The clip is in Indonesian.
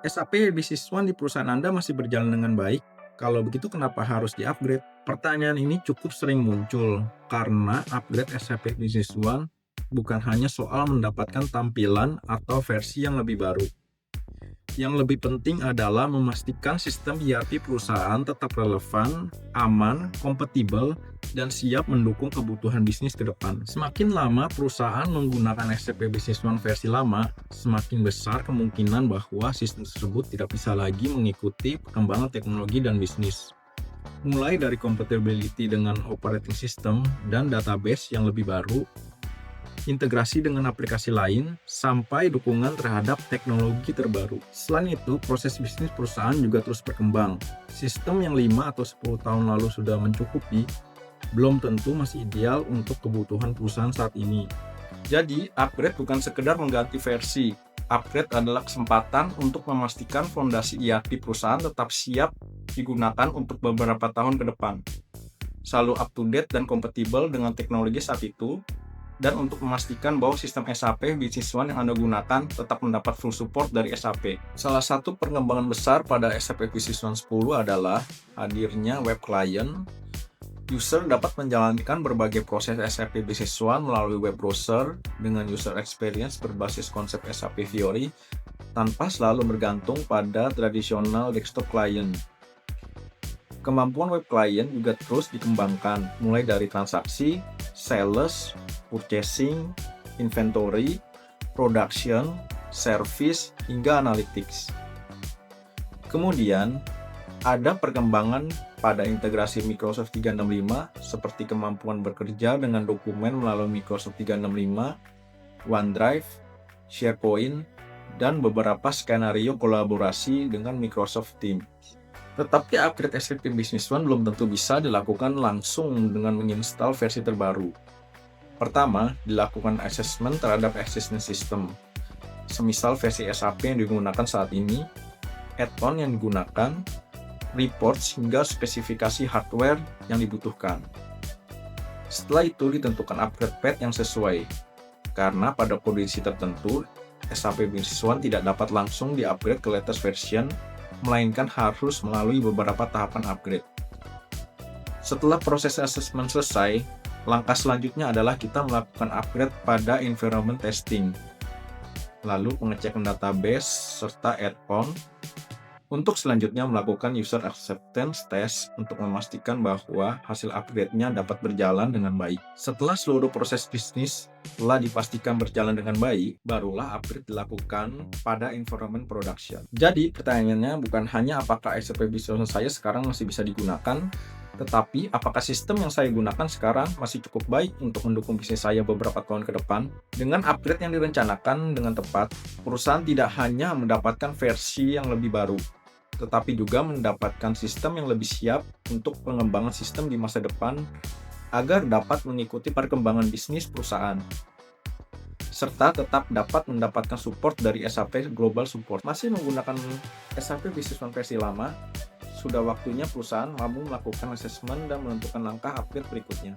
SAP Business One di perusahaan Anda masih berjalan dengan baik? Kalau begitu kenapa harus di-upgrade? Pertanyaan ini cukup sering muncul karena upgrade SAP Business One bukan hanya soal mendapatkan tampilan atau versi yang lebih baru. Yang lebih penting adalah memastikan sistem ERP perusahaan tetap relevan, aman, kompatibel, dan siap mendukung kebutuhan bisnis ke depan. Semakin lama perusahaan menggunakan SAP Business One versi lama, semakin besar kemungkinan bahwa sistem tersebut tidak bisa lagi mengikuti perkembangan teknologi dan bisnis. Mulai dari compatibility dengan operating system dan database yang lebih baru, integrasi dengan aplikasi lain, sampai dukungan terhadap teknologi terbaru. Selain itu, proses bisnis perusahaan juga terus berkembang. Sistem yang 5 atau 10 tahun lalu sudah mencukupi, belum tentu masih ideal untuk kebutuhan perusahaan saat ini. Jadi, upgrade bukan sekedar mengganti versi. Upgrade adalah kesempatan untuk memastikan fondasi ERP perusahaan tetap siap digunakan untuk beberapa tahun ke depan. Selalu up to date dan kompatibel dengan teknologi saat itu, dan untuk memastikan bahwa sistem SAP Business One yang Anda gunakan tetap mendapat full support dari SAP. Salah satu perkembangan besar pada SAP Business One 10 adalah hadirnya web client. User dapat menjalankan berbagai proses SAP Business One melalui web browser dengan user experience berbasis konsep SAP Fiori tanpa selalu bergantung pada tradisional desktop client. Kemampuan web client juga terus dikembangkan, mulai dari transaksi, sales, purchasing, inventory, production, service, hingga analytics. Kemudian, ada perkembangan pada integrasi Microsoft 365 seperti kemampuan bekerja dengan dokumen melalui Microsoft 365, OneDrive, SharePoint, dan beberapa skenario kolaborasi dengan Microsoft Teams. Tetapi upgrade SAP Business One belum tentu bisa dilakukan langsung dengan menginstal versi terbaru. Pertama, dilakukan assessment terhadap existing system. Semisal versi SAP yang digunakan saat ini, add-on yang digunakan, reports hingga spesifikasi hardware yang dibutuhkan. Setelah itu ditentukan upgrade path yang sesuai, karena pada kondisi tertentu, SAP Business One tidak dapat langsung di-upgrade ke latest version, melainkan harus melalui beberapa tahapan upgrade. Setelah proses assessment selesai, langkah selanjutnya adalah kita melakukan upgrade pada environment testing, lalu pengecekan database serta add-on, untuk selanjutnya melakukan user acceptance test untuk memastikan bahwa hasil upgrade-nya dapat berjalan dengan baik. Setelah seluruh proses bisnis telah dipastikan berjalan dengan baik, barulah upgrade dilakukan pada environment production. Jadi pertanyaannya bukan hanya apakah SAP Business saya sekarang masih bisa digunakan, tetapi apakah sistem yang saya gunakan sekarang masih cukup baik untuk mendukung bisnis saya beberapa tahun ke depan? Dengan upgrade yang direncanakan dengan tepat, perusahaan tidak hanya mendapatkan versi yang lebih baru, tetapi juga mendapatkan sistem yang lebih siap untuk pengembangan sistem di masa depan agar dapat mengikuti perkembangan bisnis perusahaan, serta tetap dapat mendapatkan support dari SAP Global Support. Masih menggunakan SAP Business One versi lama, sudah waktunya perusahaan mampu melakukan assessment dan menentukan langkah upgrade berikutnya.